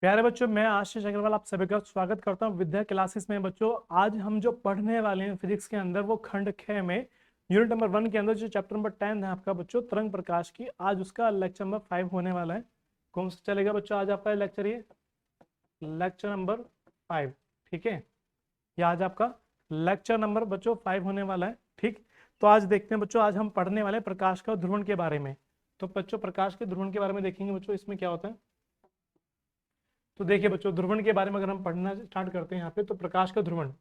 प्यारे बच्चों, मैं आशीष अग्रवाल आप सभी का स्वागत करता हूं विद्या क्लासेस में। बच्चों, आज हम जो पढ़ने वाले हैं फिजिक्स के अंदर, वो खंड ख में यूनिट नंबर 1 के अंदर जो चैप्टर नंबर 10 है आपका बच्चों, तरंग प्रकाश की, आज उसका लेक्चर नंबर 5 होने वाला है। कौन सा चलेगा बच्चों आज आपका लेक्चर? ये लेक्चर नंबर 5, ठीक है। ये आज आपका लेक्चर नंबर बच्चों 5 होने वाला है, ठीक। तो आज देखते हैं बच्चों, आज हम पढ़ने वाले हैं प्रकाश का ध्रुवण के बारे में। तो बच्चों, प्रकाश के ध्रुवण के बारे में देखेंगे बच्चों, इसमें क्या होता है। तो देखिए बच्चों, ध्रुवण के बारे में अगर हम पढ़ना स्टार्ट करते हैं यहाँ पे, तो प्रकाश का ध्रुवण,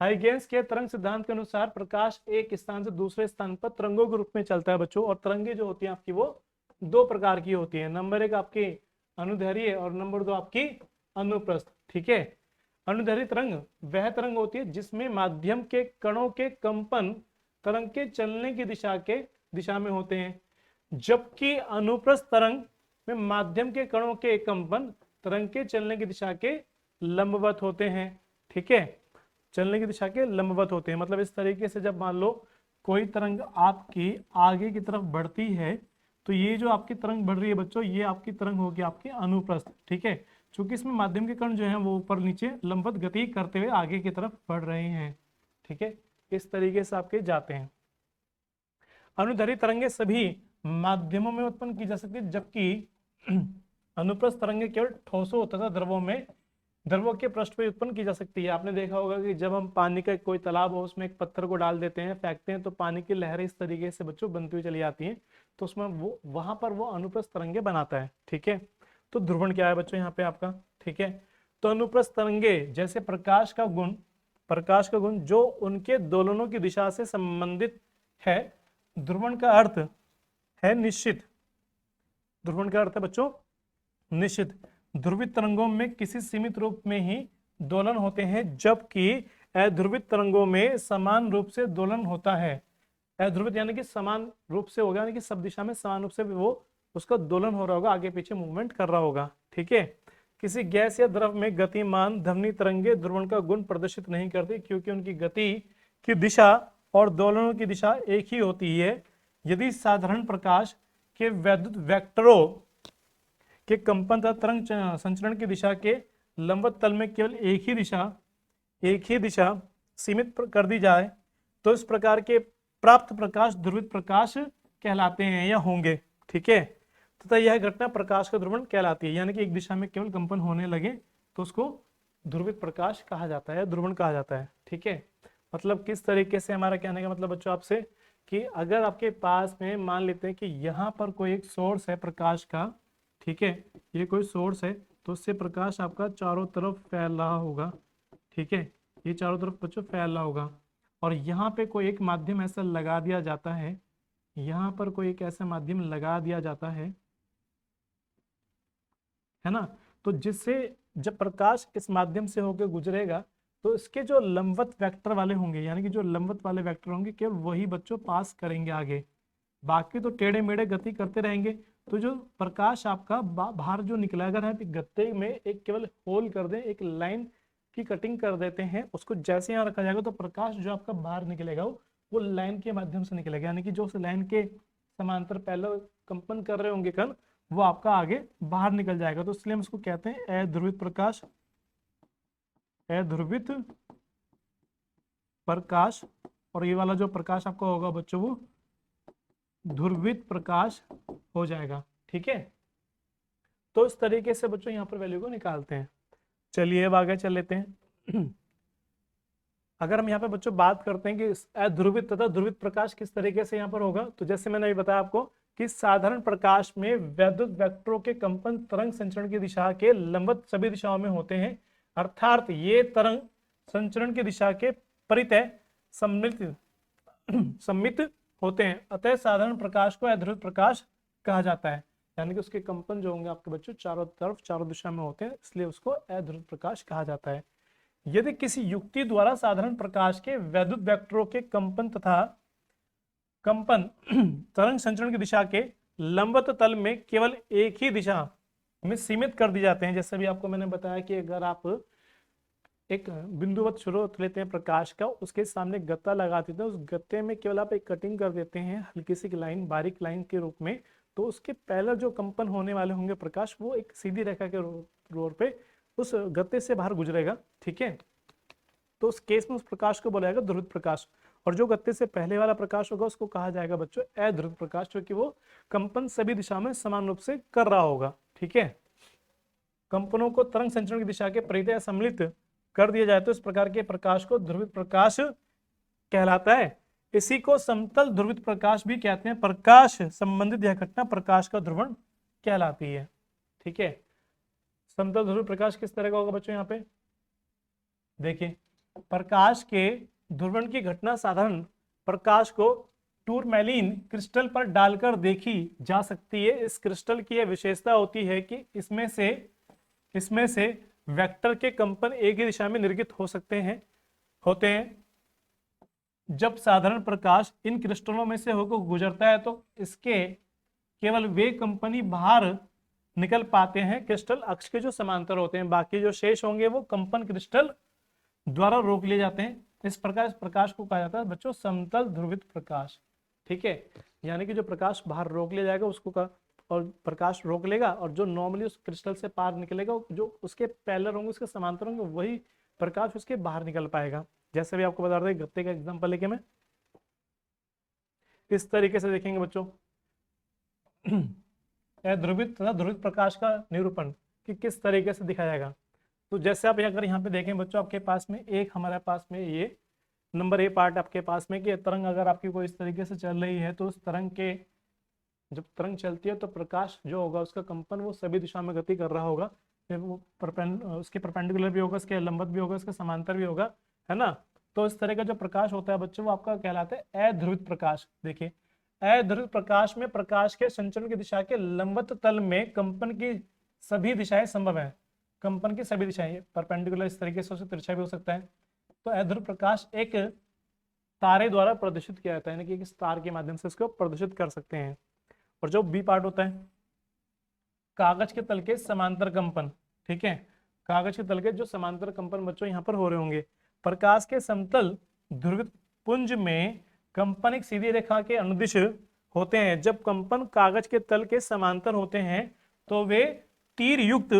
हाइगेंस के तरंग सिद्धांत के अनुसार प्रकाश एक स्थान से दूसरे स्थान पर तरंगों के रूप में चलता है बच्चों। और तरंगे जो होती हैं आपकी, वो दो प्रकार की होती है। नंबर एक आपकी अनुदैर्ध्य और नंबर दो आपकी अनुप्रस्थ, ठीक है। अनुदैर्ध्य तरंग वह तरंग होती है जिसमें माध्यम के कणों के कंपन तरंग के चलने की दिशा में होते हैं, जबकि अनुप्रस्थ तरंग में माध्यम के कणों के कंपन तरंग के चलने की दिशा के लंबवत होते हैं, ठीक है। चलने की दिशा के लंबवत होते हैं, मतलब इस तरीके से जब मान लो कोई तरंग आपकी आगे की तरफ बढ़ती है, तो ये जो आपकी तरंग बढ़ रही है बच्चों, ये आपकी तरंग होगी आपकी अनुप्रस्थ, ठीक है। चूंकि इसमें माध्यम के कण जो है वो ऊपर नीचे लंबवत गति करते हुए आगे की तरफ बढ़ रहे हैं, ठीक है। इस तरीके से आपके जाते हैं। अनुदैर्ध्य तरंगे सभी माध्यमों में उत्पन्न की जा सकती है, जबकि अनुप्रस्थ तरंगे केवल ठोसों तथा द्रवों के पृष्ठ पे उत्पन्न की जा सकती है। आपने देखा होगा कि जब हम पानी का कोई तालाब हो, उसमें एक पत्थर को डाल देते हैं, फेंकते हैं, तो पानी की लहरें इस तरीके से बच्चों बनती हुई चली आती हैं, तो उसमें वो वहां पर वो अनुप्रस्थ तरंगे बनाता है, ठीक है। तो ध्रुवण क्या है बच्चों यहाँ पे आपका, ठीक है। तो अनुप्रस्थ तरंगे जैसे प्रकाश का गुण जो उनके दोलनों की दिशा से संबंधित है। ध्रुवण का अर्थ है निश्चित। ध्रुवण का अर्थ है बच्चों निश्चित। ध्रुवित तरंगों में किसी सीमित रूप में ही दोलन होते हैं, जबकि अध्रुवित तरंगों में समान रूप से दोलन होता है। अध्रुवित यानी कि समान रूप से होगा, यानी कि सब दिशा में समान रूप से वो उसका दोलन हो रहा होगा, आगे पीछे मूवमेंट कर रहा होगा, ठीक है। किसी गैस या द्रव में गतिमान ध्वनि तरंगे ध्रुवण का गुण प्रदर्शित नहीं करती, क्योंकि उनकी गति की दिशा और दोलनों की दिशा एक ही होती है। यदि साधारण प्रकाश के वैद्युत वेक्टरों के कंपन तथा तरंग संचरण की दिशा के लंबवत तल में केवल एक ही दिशा सीमित कर दी जाए, तो इस प्रकार के प्राप्त प्रकाश ध्रुवित प्रकाश कहलाते हैं या होंगे, ठीक है। तथा यह घटना प्रकाश का ध्रुवण कहलाती है, यानी कि एक दिशा में केवल कंपन होने लगे तो उसको ध्रुवित प्रकाश कहा जाता है, ध्रुवण कहा जाता है, ठीक है। मतलब किस तरीके से, हमारा कहने का मतलब बच्चों आपसे, कि अगर आपके पास में मान लेते हैं कि यहाँ पर कोई एक सोर्स है प्रकाश का, ठीक है, ये कोई सोर्स है, तो उससे प्रकाश आपका चारों तरफ फैल रहा होगा, ठीक है। ये चारों तरफ बच्चों फैल रहा होगा, और यहाँ पे कोई एक माध्यम ऐसा लगा दिया जाता है, यहाँ पर कोई एक ऐसा माध्यम लगा दिया जाता है ना। तो जिससे जब प्रकाश इस माध्यम से होकर गुजरेगा, तो इसके जो लंबवत वेक्टर वाले होंगे, यानी कि जो लंबवत वाले वेक्टर होंगे, केवल वही बच्चों पास करेंगे आगे, बाकी तो टेढ़े मेढ़े गति करते रहेंगे। तो जो प्रकाश आपका बाहर जो निकला, अगर हम गत्ते में एक केवल होल कर दें, एक लाइन की कटिंग कर देते हैं, उसको जैसे यहाँ रखा जाएगा, तो प्रकाश जो आपका बाहर निकलेगा वो लाइन के माध्यम से निकलेगा, यानी कि जो उस लाइन के समांतर पहले कंपन कर रहे होंगे कण, वो आपका आगे बाहर निकल जाएगा। तो इसलिए हम इसको कहते हैं अध्रुवित प्रकाश, अध्रुवित प्रकाश। और ये वाला जो प्रकाश आपका होगा बच्चों, वो ध्रुवित प्रकाश हो जाएगा, ठीक है। तो इस तरीके से बच्चों यहाँ पर वैल्यू को निकालते हैं। चलिए अब आगे चल लेते हैं। अगर हम यहाँ पे बच्चों बात करते हैं कि अध्रुवित तथा ध्रुवित प्रकाश किस तरीके से यहाँ पर होगा, तो जैसे मैंने अभी बताया आपको कि साधारण प्रकाश में वैद्युत वेक्टरों के कंपन तरंग संचरण की दिशा के लंबवत सभी दिशाओं में होते हैं, अर्थात ये तरंग संचरण की दिशा के परितः सम्मित होते हैं। अतः साधारण प्रकाश को अध्रुवित प्रकाश कहा जाता है, यानी कि उसके कंपन जो होंगे आपके बच्चों चारों तरफ चारों दिशा में होते हैं, इसलिए उसको अध्रुवित प्रकाश कहा जाता है। यदि किसी युक्ति द्वारा साधारण प्रकाश के वैद्युत वेक्टरों के कंपन तरंग संचरण की दिशा के लंबवत तल में केवल एक ही दिशा में सीमित कर दी जाते हैं, जैसे भी आपको मैंने बताया कि अगर आप एक बिंदुवत स्रोत लेते हैं प्रकाश का, उसके सामने गत्ता लगा देते हैं, उस गत्ते में केवल आप एक कटिंग कर देते हैं हल्की सी लाइन, बारीक लाइन के रूप में, तो उसके पहले जो कंपन होने वाले होंगे प्रकाश वो एक सीधी रेखा के रोर पे उस गत्ते से बाहर गुजरेगा, ठीक है। तो उस केस में उस प्रकाश को बोला जाएगा ध्रुवित प्रकाश, और जो गत्ते से पहले वाला प्रकाश होगा उसको कहा जाएगा बच्चों अध्रुवित प्रकाश, क्योंकि वो कंपन सभी दिशा में समान रूप से कर रहा होगा, ठीक है। कंपनों को तरंग संचरण की दिशा के परितः सम्मिलित कर दिया जाए तो इस प्रकार के प्रकाश को ध्रुवित प्रकाश कहलाता है। इसी को समतल ध्रुवित प्रकाश भी कहते हैं। प्रकाश संबंधित यह घटना प्रकाश का ध्रुवण कहलाती है, ठीक है। समतल ध्रुवित प्रकाश किस तरह का होगा बच्चों, यहाँ पे देखिए, प्रकाश के ध्रुवण की घटना साधारण प्रकाश को टूरमैलीन क्रिस्टल पर डालकर देखी जा सकती है। इस क्रिस्टल की यह विशेषता होती है कि इसमें से वेक्टर के कंपन एक ही दिशा में निर्गत होते हैं। जब साधारण प्रकाश इन क्रिस्टलों में से होकर गुजरता है तो इसके केवल वे कंपनी बाहर निकल पाते हैं क्रिस्टल अक्ष के जो समांतर होते हैं, बाकी जो शेष होंगे वो कंपन क्रिस्टल द्वारा रोक लिए जाते हैं। इस प्रकार इस प्रकाश को कहा जाता है बच्चों समतल ध्रुवित प्रकाश, ठीक है। यानी कि जो प्रकाश बाहर रोक लिया जाएगा उसको का, और प्रकाश रोक लेगा, और जो नॉर्मली उस क्रिस्टल से पार निकलेगा जो उसके पैरेलल होंगे उसके समांतर होंगे वही प्रकाश उसके बाहर निकल पाएगा। जैसे भी आपको बता रहे गत्ते का एग्जांपल लेके मैं इस तरीके से देखेंगे बच्चों अध्रुवित तथा ध्रुवित प्रकाश का निरूपण कि किस तरीके से दिखाया जाएगा। तो जैसे आप अगर यहाँ पे देखें बच्चों, आपके पास में एक हमारे पास में ये नंबर ए पार्ट आपके पास में कि तरंग अगर आपकी कोई इस तरीके से चल रही है तो उस तरंग के जब तरंग चलती है तो प्रकाश जो होगा उसका कंपन वो सभी दिशा में गति कर रहा होगा, वो उसके परपेंडिकुलर भी होगा, उसके लंबवत भी होगा, उसके समांतर भी होगा, है ना। तो इस तरह का जो प्रकाश होता है बच्चों वो आपका कहलाता है अध्रुवित प्रकाश। देखिए, अध्रुवित प्रकाश में प्रकाश के संचरण की दिशा के लंबवत तल में कंपन की सभी दिशाएं संभव है। कंपन की सभी दिशाएं परपेंडिकुलर इस तरीके से तिरछा भी हो सकता है। तो अध्रुवित प्रकाश एक तारे द्वारा प्रदर्शित किया जाता है, यानी कि इस तार के माध्यम से इसको प्रदर्शित कर सकते हैं। और जो बी पार्ट होता है कागज के तल के समांतर कंपन, ठीक है। कागज के तल के जो समांतर कंपन बच्चों यहाँ पर हो रहे होंगे, प्रकाश के समतल ध्रुवित पुंज में कंपन एक सीधी रेखा के अनुदिश होते हैं। जब कंपन कागज के तल के समांतर होते हैं तो वे तीर युक्त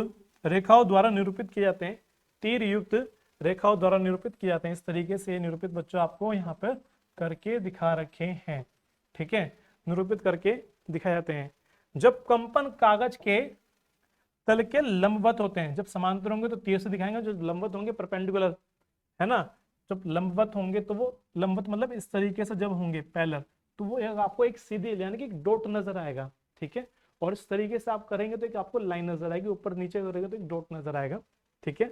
रेखाओं द्वारा निरूपित किए जाते हैं। तीर युक्त रेखाओं द्वारा निरूपित किए जाते हैं। इस तरीके से निरूपित बच्चों आपको यहाँ पर करके दिखा रखे हैं, ठीक है, निरूपित करके दिखाए जाते हैं। जब कंपन कागज के तल के लंबवत होते हैं, जब समांतर होंगे तो तीर से दिखाएंगे, जो लंबवत होंगे परपेंडिकुलर, है ना। जब लंबवत होंगे तो वो लंबवत मतलब इस तरीके से जब होंगे पैरेलल तो वो आपको एक सीधी यानी कि एक डॉट नजर आएगा, ठीक है। और इस तरीके से आप करेंगे तो एक आपको लाइन नजर आएगी, ऊपर नीचे करेंगे तो एक डॉट नजर आएगा, ठीक है।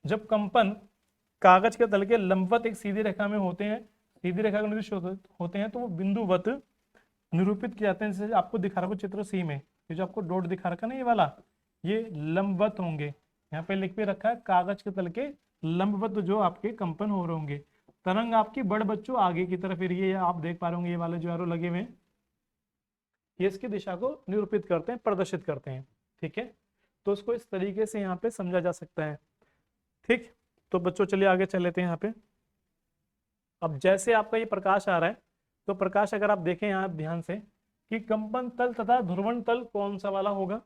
जब कंपन कागज के तल के लंबवत एक सीधी रेखा में होते हैं, सीधी रेखा के निर्दिष्ट होते हैं तो वो बिंदुवत निरूपित किए जाते हैं। जैसे आपको दिखा रहा हूँ चित्र सी में, ये जो आपको डॉट दिखा रखा ना ये वाला, ये लंबवत होंगे। यहाँ पे लिख के रखा है कागज के तल के लंबवत जो आपके कंपन हो रहे होंगे। तरंग आपकी बढ़ बच्चों आगे की तरफ, ये आप देख पा रहे होंगे ये वाले जो एरो लगे हुए हैं ये इसकी दिशा को निरूपित करते हैं, प्रदर्शित करते हैं, ठीक है। तो उसको इस तरीके से यहाँ पे समझा जा सकता है, ठीक। तो बच्चों चलिए आगे चल लेते हैं यहाँ पे। अब जैसे आपका ये प्रकाश आ रहा है तो प्रकाश अगर आप देखें यहाँ ध्यान से कि कंपन तल तथा ध्रुवण तल कौन सा वाला होगा।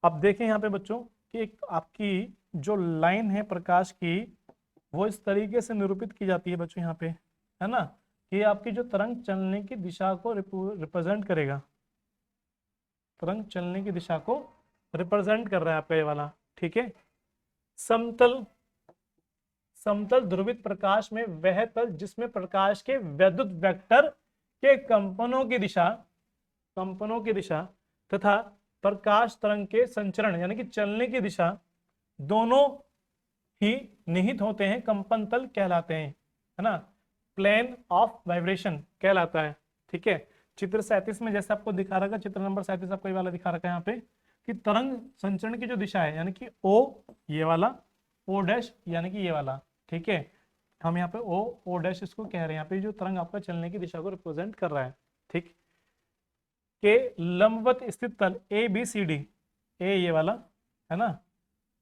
अब देखें यहाँ पे बच्चों कि एक आपकी जो लाइन है प्रकाश की वो इस तरीके से निरूपित की जाती है बच्चों यहाँ पे, है ना, कि आपकी जो तरंग चलने की दिशा को रिप्रेजेंट करेगा। तरंग चलने की दिशा को रिप्रेजेंट कर रहा है आपका ये वाला, ठीक है। समतल ध्रुवित प्रकाश में वह तल जिसमें प्रकाश के वैद्युत वेक्टर के कंपनों की दिशा तथा प्रकाश तरंग के संचरण यानी कि चलने की दिशा दोनों ही निहित होते हैं, कंपन तल कहलाते हैं, है ना, प्लेन ऑफ वाइब्रेशन कहलाता है, ठीक है। चित्र 37 में जैसे आपको दिखा रखा, चित्र नंबर 37 आपको ये वाला दिखा रखा है यहाँ पे कि तरंग संचरण की जो दिशा है यानी कि ओ ये वाला, ओ डैश यानी कि ये वाला, ठीक है। हम यहाँ पे ओ डैश इसको कह रहे हैं, यहाँ पे जो तरंग आपका चलने की दिशा को रिप्रेजेंट कर रहा है, ठीक। के लंबवत स्थित तल ए बी सी डी, ए ये वाला है ना,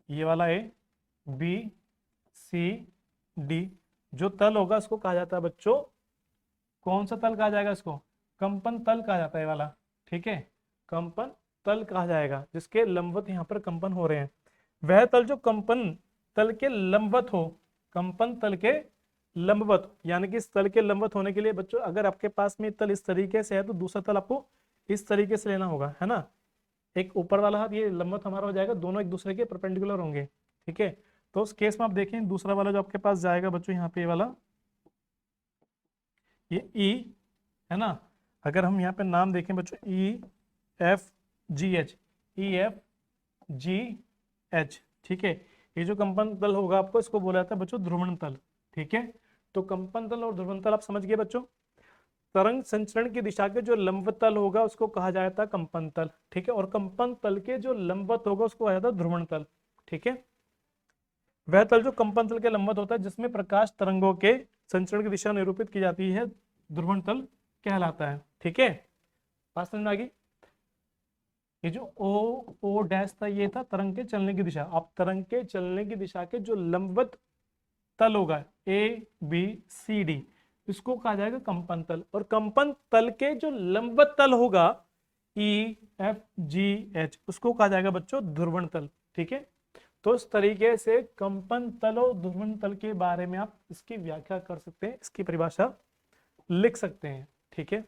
ये वाला ए बी सी डी जो तल होगा उसको कहा जाता है बच्चों, कौन सा तल कहा जाएगा इसको, कंपन तल कहा जाता है ये वाला, ठीक है। कंपन तल कहा जाएगा, जिसके लंबवत यहाँ पर कंपन हो रहे हैं। वह तल जो कंपन तल के लंबवत हो, कंपन तल के लंबवत, यानी कि इस तल के लंबवत होने के लिए बच्चों अगर आपके पास में तल इस तरीके से है तो दूसरा तल आपको इस तरीके से लेना होगा, है ना। एक ऊपर वाला हाथ ये लंबवत हमारा हो जाएगा, दोनों एक दूसरे के परपेंडिकुलर होंगे, ठीक है। तो उस केस में आप देखें दूसरा वाला जो आपके पास जाएगा बच्चों यहाँ पे, ये वाला ये ई है ना। अगर हम यहाँ पे नाम देखें बच्चों, E F G H, E F G H, ठीक है। ये जो कंपन तल होगा आपको इसको बोला जाता है बच्चों ध्रुवण तल, ठीक है। तो कंपन तल और ध्रुवण तल आप समझ गए बच्चों। तरंग संचरण की दिशा के जो लंबवत तल होगा उसको कहा जाता है कंपन तल, ठीक है। और कंपन तल के जो लंबवत होगा उसको कहा जाता है ध्रुवण तल, ठीक है। वह तल जो कंपन तल के लंबवत होता है जिसमें प्रकाश तरंगों के संचरण की दिशा निरूपित की जाती है, ध्रुवण तल कहलाता है, ठीक है। बात समझ में आ गई। ये जो ओ डैश था ये था तरंग के चलने की दिशा। अब तरंग के चलने की दिशा के जो लंबवत तल होगा ए बी सी डी, इसको कहा जाएगा कंपन तल। और कंपन तल के जो लंबवत तल होगा ई एफ जी एच, उसको कहा जाएगा बच्चों ध्रुवण तल, ठीक है। तो इस तरीके से कंपन तल और ध्रुवण तल के बारे में आप इसकी व्याख्या कर सकते हैं, इसकी परिभाषा लिख सकते हैं, ठीक है।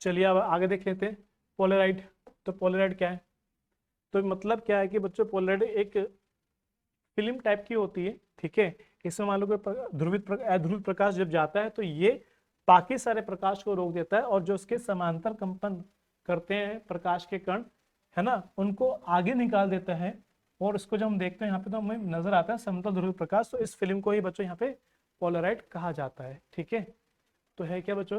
चलिए अब आगे देख लेते हैं पोलराइड। तो पोलराइड क्या है, तो मतलब क्या है कि बच्चों पोलराइड एक फिल्म टाइप की होती है, ठीक है। इसमें मान लो कि अध्रुवित प्रकाश जब जाता है तो ये बाकी सारे प्रकाश को रोक देता है, और जो उसके समांतर कंपन करते हैं प्रकाश के कण, है ना, उनको आगे निकाल देता है। और इसको जब हम देखते हैं यहाँ पे तो हमें नजर आता है समतल ध्रुवित प्रकाश। तो इस फिल्म को ही बच्चों यहाँ पे पोलराइड कहा जाता है, ठीक है। तो है क्या बच्चों,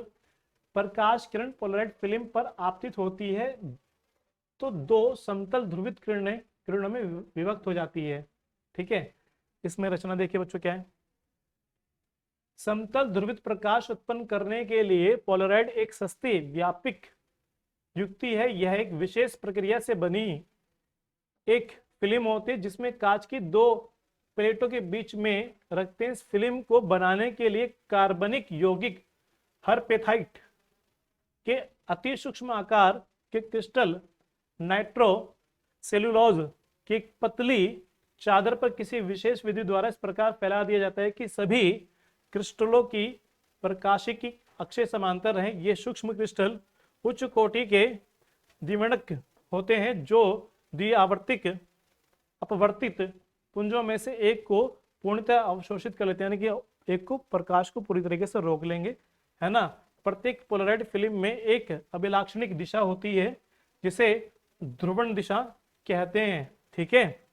प्रकाश किरण पोलराइड फिल्म पर आपतित होती है तो दो समतल ध्रुवित किरणों में विभक्त हो जाती है, ठीक है। इसमें रचना देखिए बच्चों क्या है। समतल ध्रुवित प्रकाश उत्पन्न करने के लिए पोलराइड एक सस्ती व्यापक युक्ति है। यह एक विशेष प्रक्रिया से बनी एक फिल्म होती है जिसमें कांच की दो प्लेटों के बीच में रखते हैं। इस फिल्म को बनाने के लिए कार्बनिक यौगिक हरपेथाइट के अति सूक्ष्म आकार के क्रिस्टल नाइट्रो सेलुलोज की एक पतली चादर पर किसी विशेष विधि द्वारा इस प्रकार फैला दिया जाता है कि सभी क्रिस्टलों की प्रकाशिकी अक्षय समांतर रहे। ये सूक्ष्म क्रिस्टल उच्च कोटि के द्विवर्णक होते हैं जो द्विआवर्तिक अपवर्तित पुंजों में से एक को पूर्णतः अवशोषित कर लेते हैं, यानी कि एक को प्रकाश को पूरी तरीके से रोक लेंगे, है ना। प्रत्येक पोलराइड फिल्म में एक अभिलाक्षणिक दिशा होती है जिसे ध्रुवण दिशा कहते हैं, ठीक है।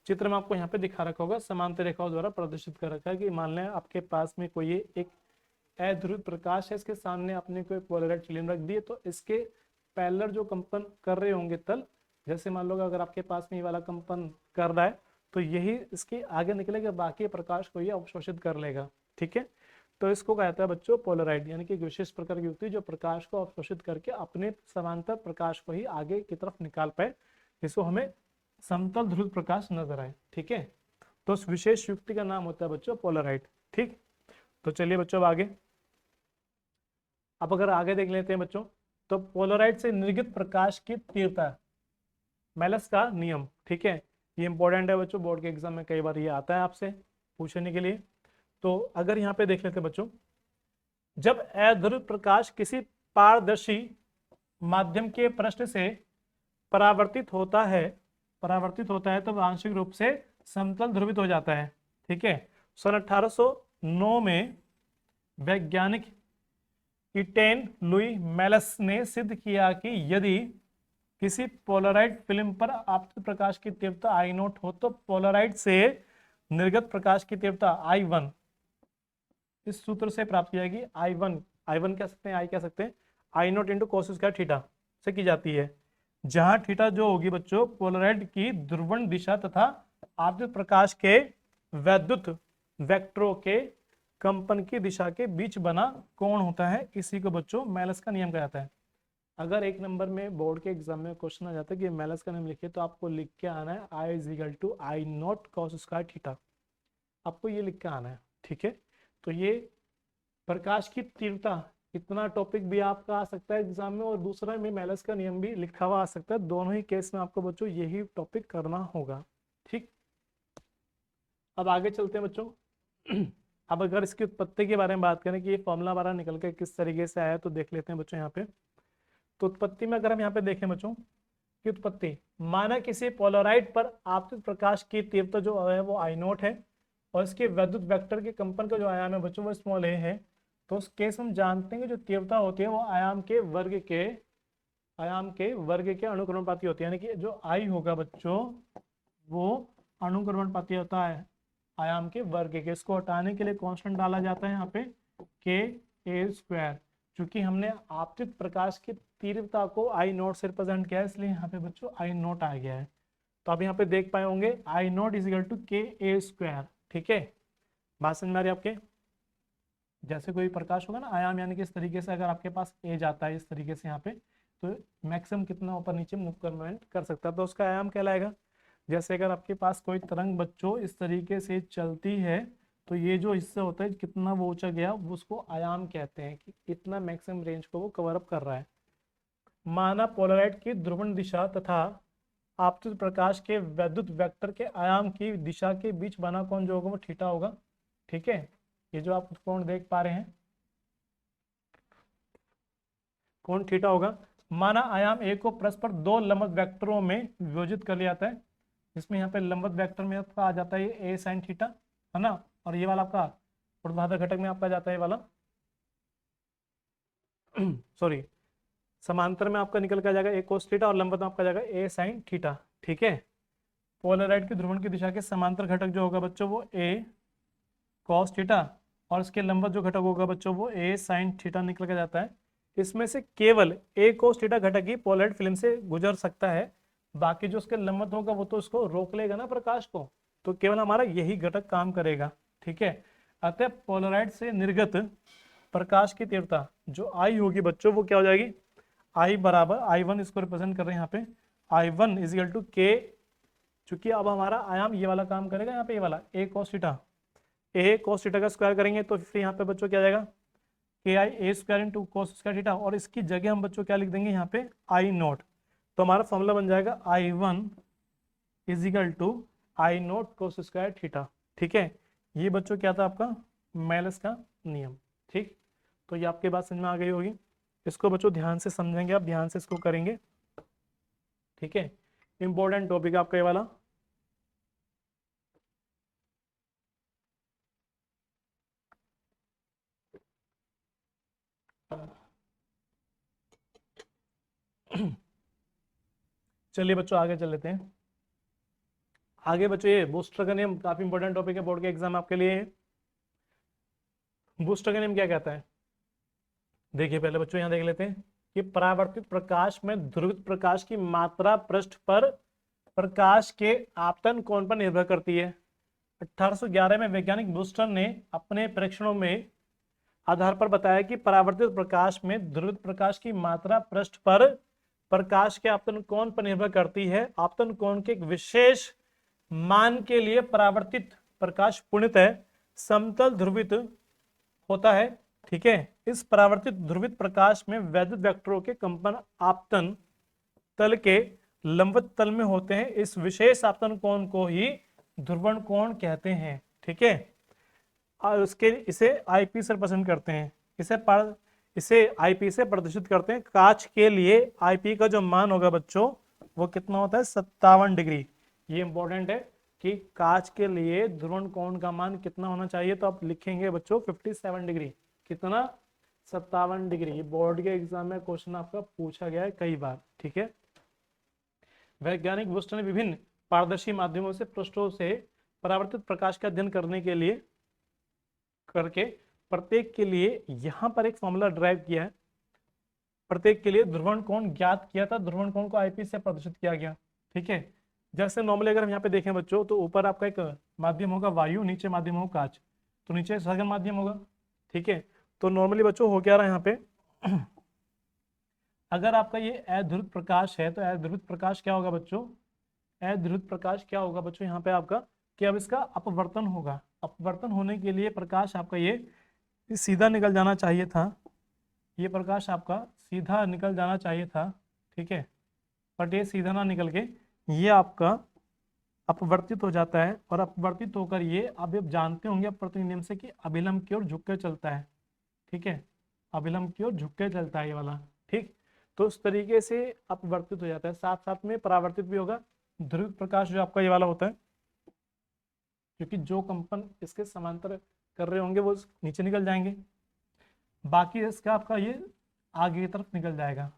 चित्र में आपको यहाँ पे दिखा रखा होगा, समांतर रेखाओं द्वारा प्रदर्शित कर रखा है कि मान लें आपके पास में कोई एक अध्रुवित प्रकाश है, इसके सामने आपने कोई पोलराइड फिल्म रख दी है, तो इसके पैरेलल जो कंपन कर रहे होंगे तल, जैसे मान लो अगर आपके पास में ये वाला कंपन कर रहा है तो यही इसके आगे निकलेगा, बाकी प्रकाश को ये अवशोषित कर लेगा, ठीक है। तो इसको कहा जाता है बच्चों पोलराइड, यानी कि एक विशेष प्रकार की युक्ति जो प्रकाश को अवशोषित करके अपने समांतर प्रकाश को ही आगे की तरफ निकाल पाए, जिसको हमें समतल ध्रुवित प्रकाश नजर आए, ठीक है। तो उस विशेष युक्ति का नाम होता है बच्चों पोलराइड, ठीक। तो चलिए बच्चों अब आगे, अब अगर आगे देख लेते हैं बच्चों, तो पोलराइड से निर्गत प्रकाश की तीव्रता, मेलस का नियम, ठीक है। ये इंपॉर्टेंट है बच्चों, बोर्ड के एग्जाम में कई बार ये आता है आपसे पूछने के लिए। तो अगर यहाँ पे देख लेते हैं बच्चों, जब अध्रुवित प्रकाश किसी पारदर्शी माध्यम के पृष्ठ से परावर्तित होता है तो आंशिक रूप से समतल ध्रुवित हो जाता है, ठीक है। सन 1809 में वैज्ञानिक इटेन लुई मेलस ने सिद्ध किया कि यदि किसी पोलराइड फिल्म पर आपतित प्रकाश की तीव्रता आई नॉट हो तो पोलराइड से निर्गत प्रकाश की तीव्रता I1 इस सूत्र से प्राप्त की जाएगी। I1 कह सकते हैं, आई कह सकते हैं, I not into cos square theta से की जाती है, जहां थीटा जो होगी बच्चों पोलराइड की ध्रुवण दिशा तथा आपतित प्रकाश के वैद्युत वेक्टरों के कंपन की दिशा के बीच बना कोण होता है। इसी को बच्चों मेलस का नियम कहा जाता है। अगर एक नंबर में बोर्ड के एग्जाम में क्वेश्चन आ जाता है कि मेलस का नियम लिखिए, तो आपको लिख के आना है I is to I not cos square theta, आपको ये लिख के आना है, ठीक है। तो ये प्रकाश की तीव्रता इतना टॉपिक भी आपका आ सकता है एग्जाम में, और दूसरा में मेलस का नियम भी लिखा हुआ आ सकता है। दोनों ही केस में आपको बच्चों यही टॉपिक करना होगा। ठीक, अब आगे चलते हैं बच्चों। अब अगर इसकी उत्पत्ति के बारे में बात करें कि ये फॉर्मूला हमारा निकल के किस तरीके से आया, तो देख लेते हैं बच्चों यहाँ पे। तो उत्पत्ति में अगर हम यहाँ पे देखें बच्चों की उत्पत्ति, माना किसी पोलराइड पर आपतित प्रकाश की तीव्रता जो है वो आई नॉट है, और इसके वैद्युत वेक्टर के कंपन का जो आयाम है बच्चों वो स्मॉल ए है। तो उस केस हम जानते हैं कि जो तीव्रता होती है वो आयाम के वर्ग के अनुक्रमणपाती होती है, यानी कि जो आई होगा बच्चों वो अनुक्रमणपाती होता है आयाम के वर्ग के। इसको हटाने के लिए कांस्टेंट डाला जाता है यहाँ पे के ए स्क्वायर, क्योंकि हमने आपतित प्रकाश की तीव्रता को आई नॉट से रिप्रेजेंट किया है, इसलिए यहाँ पे बच्चों आई नॉट आ गया है। तो आप यहाँ पे देख पाए होंगे आई नॉट इज इक्वल टू के ए स्क्वायर। ठीक है, बात समझ में आ रही है आपके? जैसे कोई प्रकाश होगा ना आयाम, यानी कि इस तरीके से अगर आपके पास ए जाता है इस तरीके से यहाँ पे, तो मैक्सिमम कितना ऊपर नीचे मूवमेंट कर सकता है, तो उसका आयाम कहलाएगा। जैसे अगर आपके पास कोई तरंग बच्चों इस तरीके से चलती है, तो ये जो हिस्सा होता है कितना वो ऊंचा गया, उसको आयाम कहते हैं कि इतना मैक्सिमम रेंज को वो कवर अप कर रहा है। माना पोलराइड की ध्रुवण दिशा तथा आपतित प्रकाश के वैद्युत वेक्टर के आयाम की दिशा के बीच बना कोण जो होगा वो थीटा होगा। ठीक है, ये जो आप कोण देख पा रहे हैं कोण थीटा होगा। माना आयाम ए को परस्पर दो लंबवत वेक्टरों में विभाजित कर लिया जाता है, जिसमें यहाँ पे लंबवत वेक्टर में आपका आ जाता है ए साइन थीटा, है ना, और ये वाला आपका ऊर्ध्वाधर घटक में आपका जाता है ये वाला सॉरी समांतर में आपका निकल कर जाएगा ए कोस थीटा, और लंबवत में आपका जाएगा ए साइन थीटा। ठीक है, पोलराइड की ध्रुवण की दिशा के समांतर घटक जो होगा बच्चों वो ए कॉस थीटा, और इसके लंबवत जो घटक होगा बच्चों वो ए साइन थीटा निकल कर जाता है। इसमें से केवल ए कोस थीटा घटक ही पोलराइड फिल्म से गुजर सकता है, बाकी जो उसके लंबवत होगा वो तो उसको रोक लेगा ना प्रकाश को, तो केवल हमारा यही घटक काम करेगा। ठीक है, अतः पोलराइड से निर्गत प्रकाश की तीव्रता जो आई होगी बच्चों वो क्या हो जाएगी, आई बराबर आई वन, इसको रिप्रेजेंट कर रहे हैं यहाँ पे I one is equal to के, चूंकि अब हमारा आयाम ये वाला काम करेगा यहाँ पे ये वाला A cos theta, A cos theta का स्क्वायर करेंगे तो फिर यहाँ पे बच्चों क्या जाएगा के I A square into cos square theta, और इसकी जगह हम बच्चों क्या लिख देंगे यहाँ पे आई नॉट। तो हमारा फॉर्मूला बन जाएगा I one is equal to I not cos square theta. ठीक है, ये बच्चों क्या था आपका मेलस का नियम। ठीक, तो ये आपके बात समझ में आ गई होगी। इसको बच्चों ध्यान से समझेंगे, आप ध्यान से इसको करेंगे। ठीक है, इंपॉर्टेंट टॉपिक आपका ये वाला। चलिए बच्चों आगे चल लेते हैं। आगे बच्चों ये बूस्टर का नियम काफी इंपॉर्टेंट टॉपिक है बोर्ड के एग्जाम आपके लिए। बूस्टर का नियम क्या कहता है, देखिए पहले बच्चों यहाँ देख लेते हैं कि परावर्तित प्रकाश में ध्रुवित प्रकाश की मात्रा पृष्ठ पर प्रकाश के आपतन कोण पर निर्भर करती है। 1811 में वैज्ञानिक बूस्टर ने अपने परीक्षणों में आधार पर बताया कि परावर्तित प्रकाश में ध्रुवित प्रकाश की मात्रा पृष्ठ पर प्रकाश के आपतन कोण पर निर्भर करती है। आपतन कोण के एक विशेष मान के लिए परावर्तित प्रकाश पूर्णतः समतल ध्रुवित होता है। ठीक है, इस परावर्तित ध्रुवित प्रकाश में वैद्युत वेक्टरों के कंपन आपतन तल के लंबवत तल में होते हैं। इस विशेष आपतन कोण को ही ध्रुवण कोण कहते हैं। ठीक है, और उसके इसे आईपी से पसंद करते हैं, इसे आईपी से प्रदर्शित करते हैं। कांच के लिए आईपी का जो मान होगा बच्चों वो कितना होता है 57 डिग्री। ये इंपॉर्टेंट है कि कांच के लिए ध्रुवण कोण का मान कितना होना चाहिए, तो आप लिखेंगे बच्चों 57 डिग्री। कितना 57 डिग्री। बोर्ड के एग्जाम में क्वेश्चन आपका पूछा गया है कई बार। ठीक है, वैज्ञानिक बूस्टर ने विभिन्न पारदर्शी माध्यमों से पृष्ठों से परावर्तित प्रकाश का अध्ययन करने के लिए प्रत्येक के लिए यहां पर एक फॉर्मूला ड्राइव किया है। प्रत्येक के लिए ध्रुवण कोण ज्ञात किया था, ध्रुवण कोण को आईपी से प्रदर्शित किया गया। ठीक है, जैसे नॉर्मली अगर हम यहाँ पे देखें बच्चों तो ऊपर आपका एक माध्यम होगा वायु, नीचे माध्यम होगा कांच, तो नीचे सघन माध्यम होगा। ठीक है, तो नॉर्मली बच्चों हो क्या रहा है यहाँ पे अगर आपका ये अध्रुवित प्रकाश है तो अध्रुवित प्रकाश क्या होगा बच्चों, अध्रुवित प्रकाश क्या होगा बच्चों यहाँ पे आपका कि अब इसका अपवर्तन होगा। अपवर्तन होने के लिए प्रकाश आपका ये सीधा निकल जाना चाहिए था, ये प्रकाश आपका सीधा निकल जाना चाहिए था, ठीक है, बट ये सीधा ना निकल के ये आपका अपवर्तित हो जाता है, और अपवर्तित होकर ये अब आप जानते होंगे अपवर्तन नियम से कि अभिलंब की ओर झुक कर चलता है, ठीक है, अभिलंब की ओर झुक कर चलता है ये वाला, ठीक। तो उस तरीके से अपवर्तित हो जाता है, साथ साथ में परावर्तित भी होगा। ध्रुवित प्रकाश जो आपका ये वाला होता है, क्योंकि जो कंपन इसके समांतर कर रहे होंगे वो नीचे निकल जाएंगे, बाकी इसका आपका ये आगे की तरफ निकल जाएगा,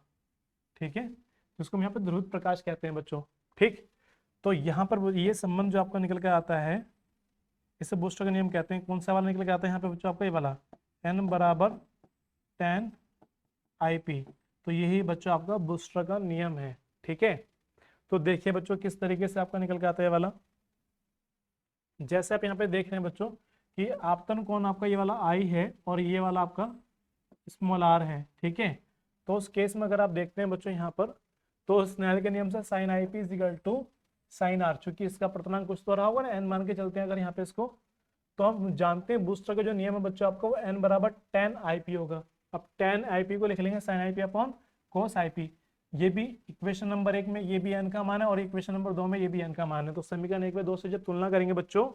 ठीक है, तो इसको हम यहाँ पे ध्रुवित प्रकाश कहते हैं बच्चों, ठीक। तो यहाँ पर ये संबंध जो आपका निकल कर आता है इसे बूस्टर का नियम कहते हैं। कौन सा वाला निकल के आता है यहाँ पे बच्चों, आपका ये वाला n बराबर tan IP। तो यही बच्चों आपका बूस्टर का नियम है, ठीक है। तो देखिए बच्चों किस तरीके से आपका निकल के आता है ये वाला। जैसे आप यहाँ पे देख रहे हैं बच्चों कि आपतन कोण आपका ये वाला I है और ये वाला आपका स्मॉल r है, ठीक है। तो उस केस में अगर आप देखते हैं बच्चों यहाँ पर, तो स्नेल के नियम से sine IP is equal to sine r, चूंकि इसका प्रतिनांक कुछ तो रहा होगा ना, n मान के चलते हैं अगर यहाँ पे इसको, तो हम जानते हैं बूस्टर का जो नियम है बच्चों आपका वो n बराबर tan IP होगा। अब tan IP को लिख लेंगे sine IP upon cos IP। ये भी इक्वेशन नंबर 1 में ये भी n का मान है और इक्वेशन नंबर 2 में ये भी n का मान है। तो समीकरण 1 में 2 से जब तुलना करेंगे बच्चों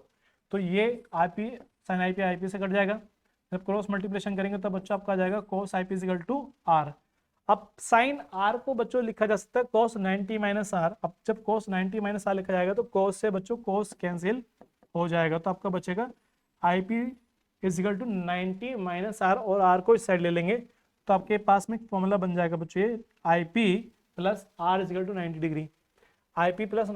तो ये IP साइन IP IP से कट जाएगा, जब क्रॉस मल्टीप्लिकेशन करेंगे तब बच्चों आपका आ जाएगा cos IP is equal to r। अब साइन r को बच्चों लिखा जा सकता है cos 90 माइनस r। अब जब cos 90 माइनस r लिखा जाएगा तो cos से बच्चों cos कैंसिल हो जाएगा, तो आपका बचेगा IP is equal to 90 minus r, और r को इस साइड ले लेंगे तो आपके पास में फॉर्मूला बन जाएगा बच्चों ये IP plus r is equal to 90 degree. IP plus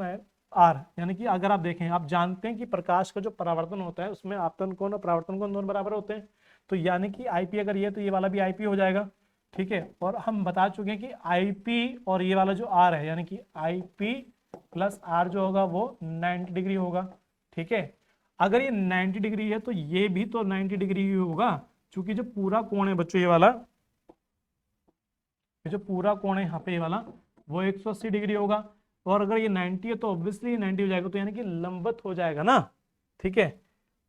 r यानी कि अगर आप देखें, आप जानते हैं कि प्रकाश का जो परावर्तन होता है उसमें आपतन कोण और परावर्तन कोण दोनों बराबर होते हैं, तो यानी कि IP अगर ये तो ये वाला भी IP हो जाएगा, ठीक है। और हम बता चुके हैं कि IP और ये वाला जो R है यानी कि IP प्लस R जो होगा वो 90 डिग्री होगा, ठीक है। अगर ये 90 डिग्री है तो ये भी तो 90 डिग्री ही होगा, क्योंकि जो पूरा कोण है बच्चों ये वाला, जो पूरा कोण है यहाँ पे ये वाला वो 180 डिग्री होगा, और अगर ये 90 है तो ऑब्वियसली 90 हो जाएगा, तो यानी कि लंबवत हो जाएगा ना, ठीक है।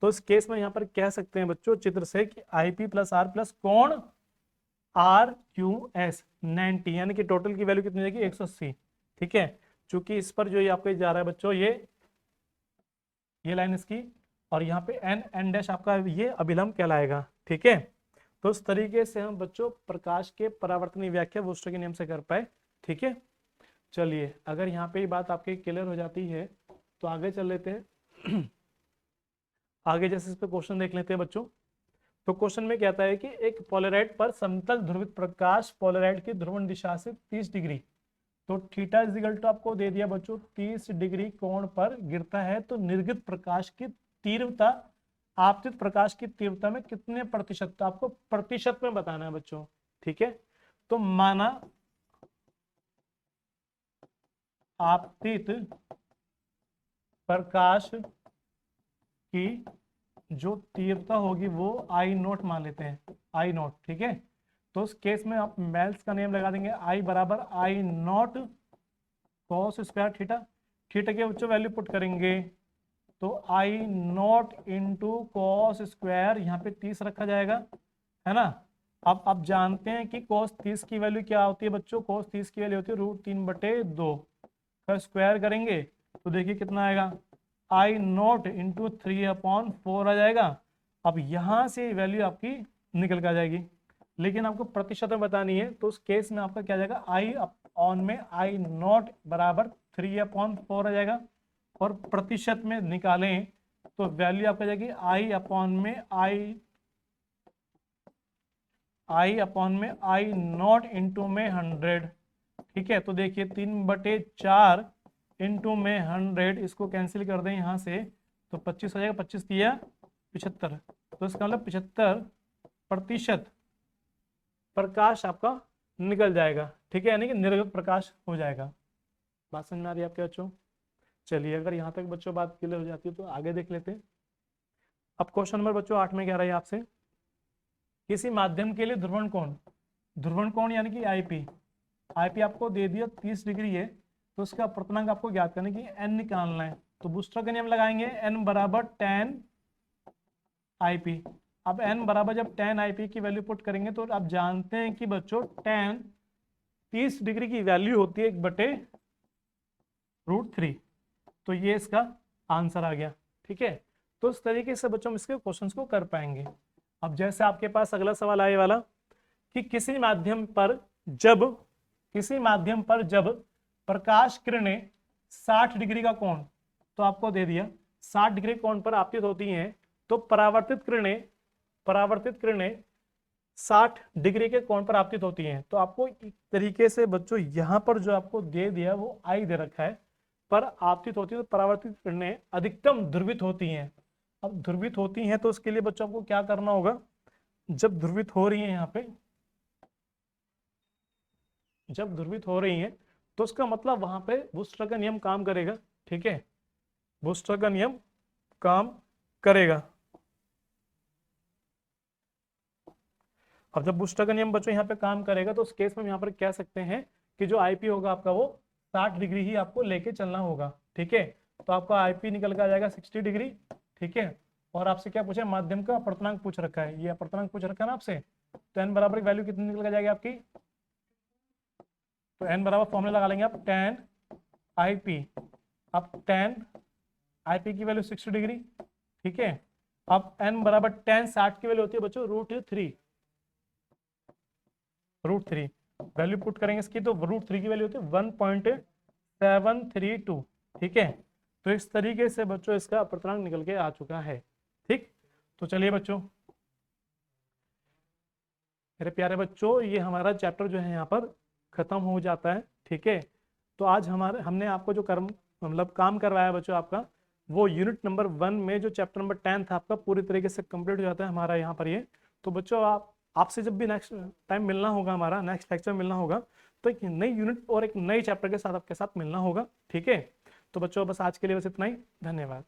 तो इस केस में यहाँ पर कह सकते हैं बच्चों चित्र से कि IP प्लस R प्लस कोण RQS 90, यानी कि टोटल की वैल्यू कितनी जाएगी 180, ठीक है। चूंकि इस पर जो ये आपका जा रहा है बच्चों ये लाइन इसकी, और यहाँ पे n डैश आपका ये अभिलंब कहलाएगा, ठीक है। तो इस तरीके से हम बच्चों प्रकाश के परावर्तनीय व्याख्या बूस्टर के नियम से कर पाए, ठीक है। चलिए अगर यहाँ पे ये बात आपके क्लियर हो जाती है तो आगे चल लेते हैं। आगे जैसे इस पे क्वेश्चन देख लेते हैं बच्चों। तो क्वेश्चन में कहता है कि एक पोलराइड पर समतल ध्रुवित प्रकाश पोलराइड की ध्रुवण दिशा से 30 डिग्री, तो थीटा इजिकल टू आपको दे दिया बच्चों 30 डिग्री कोण पर गिरता है, तो निर्गत प्रकाश की तीव्रता आपतित प्रकाश की तीव्रता में कितने प्रतिशत, तो आपको प्रतिशत में बताना है बच्चों, ठीक है। तो माना आपतित प्रकाश की जो तीव्रता होगी वो आई नोट मान लेते हैं, आई नोट, ठीक है। तो उस केस में आप मेल्स का नेम लगा देंगे, आई बराबर I naught cos square theta. Theta के बच्चों वैल्यू पुट करेंगे तो I naught into cos square, यहाँ पे 30 रखा जाएगा, है ना। अब आप जानते हैं कि cos 30 की वैल्यू क्या होती है बच्चों, cos 30 की वैल्यू होती है √3/2 का स्क्वायर करेंगे तो देखिए कितना आएगा, आई नोट इंटू 3/4 आ जाएगा। अब यहाँ से वैल्यू आपकी निकल कर आ जाएगी, लेकिन आपको प्रतिशत में बतानी है, तो उस केस में आपका क्या आ जाएगा, आई ऑन में आई नोट बराबर 3/4 आ जाएगा, और प्रतिशत में निकालें तो वैल्यू आपका जाएगी आई अपॉन में आई नॉट इंटू में 100, ठीक है। तो देखिए 3/4 इंटू में 100, इसको कैंसिल कर दें यहाँ से तो 25 हो जाएगा, 25 दिया 75, तो इसका मतलब 75% प्रकाश आपका निकल जाएगा, ठीक है, यानी कि निर्गत प्रकाश हो जाएगा। बात समझ में आ रही है आपके बच्चों। चलिए अगर यहाँ तक बच्चों बात क्लियर हो जाती है तो आगे देख लेते हैं। अब क्वेश्चन नंबर बच्चों 8 में कह रहा है आपसे, किसी माध्यम के लिए ध्रुवण कोण यानी कि आईपी आपको दे दिया 30 डिग्री है, तो उसका अपर्तनांक आपको ज्ञात करने की n निकालना है। तो बूस्टर का नियम लगाएंगे, n बराबर tan IP। अब n बराबर जब tan IP की वैल्यू पुट करेंगे तो आप जानते हैं कि बच्चों tan 30 डिग्री की वैल्यू होती है 1/√3। तो ये इसका आंसर आ गया। ठीक है, तो इस तरीके से बच्चों हम इसके क्वेश्चंस को कर पाएंगे। अब जैसे आपके पास अगला सवाल आए वाला कि किसी माध्यम पर जब प्रकाश किरणें 60 डिग्री का कोण, तो आपको दे दिया 60 डिग्री कोण पर आपतित होती हैं, तो परावर्तित किरणें 60 डिग्री के कोण पर आपतित होती हैं। तो आपको एक तरीके से बच्चों यहाँ पर जो आपको दे दिया वो आई दे रखा है, पर आपतित होती है तो परावर्तित किरणें अधिकतम ध्रुवित होती हैं। अब ध्रुवित होती हैं तो उसके लिए बच्चों आपको क्या करना होगा, जब ध्रुवित हो रही है यहाँ पे, जब ध्रुवित हो रही हैं तो उसका मतलब वहां पे बूस्टर का नियम काम करेगा। ठीक है, बूस्टर का नियम काम करेगा। अब जब बूस्टर का नियम बच्चों यहाँ पे काम करेगा तो उस केस में हम यहाँ पर कह सकते हैं कि जो आईपी होगा आपका वो 60 डिग्री ही आपको लेके चलना होगा। ठीक है, तो आपका आईपी निकल के आ जाएगा 60 डिग्री। ठीक है, और आपसे क्या पूछा, माध्यम का अपवर्तनांक पूछ रखा है, ये अपवर्तनांक पूछ रखा है ना आपसे, तो एन बराबर वैल्यू कितनी निकल के जाएगी आपकी, तो एन बराबर फॉर्मूला लगा लेंगे आप tan IP। अब tan IP की वैल्यू 60 डिग्री। ठीक है, अब n बराबर tan 60 की वैल्यू होती है बच्चों √3 वैल्यू पुट करेंगे इसकी, तो √3 की वैल्यू होती है 1.732। ठीक है, तो इस तरीके से बच्चों इसका अपवर्तनांक निकल के आ चुका है। ठीक, तो चलिए बच्चों, मेरे प्यारे बच्चों, ये हमारा चैप्टर जो है यहाँ पर खत्म हो जाता है। ठीक है, तो आज हमने आपको जो काम करवाया बच्चों आपका, वो यूनिट नंबर 1 में जो चैप्टर नंबर 10 था आपका पूरी तरीके से कंप्लीट हो जाता है हमारा यहाँ पर ये। तो बच्चों आपसे जब भी नेक्स्ट टाइम मिलना होगा, हमारा नेक्स्ट लेक्चर मिलना होगा, तो एक नई यूनिट और एक नई चैप्टर के साथ आपके साथ मिलना होगा। ठीक है, तो बच्चों बस आज के लिए बस इतना ही, धन्यवाद।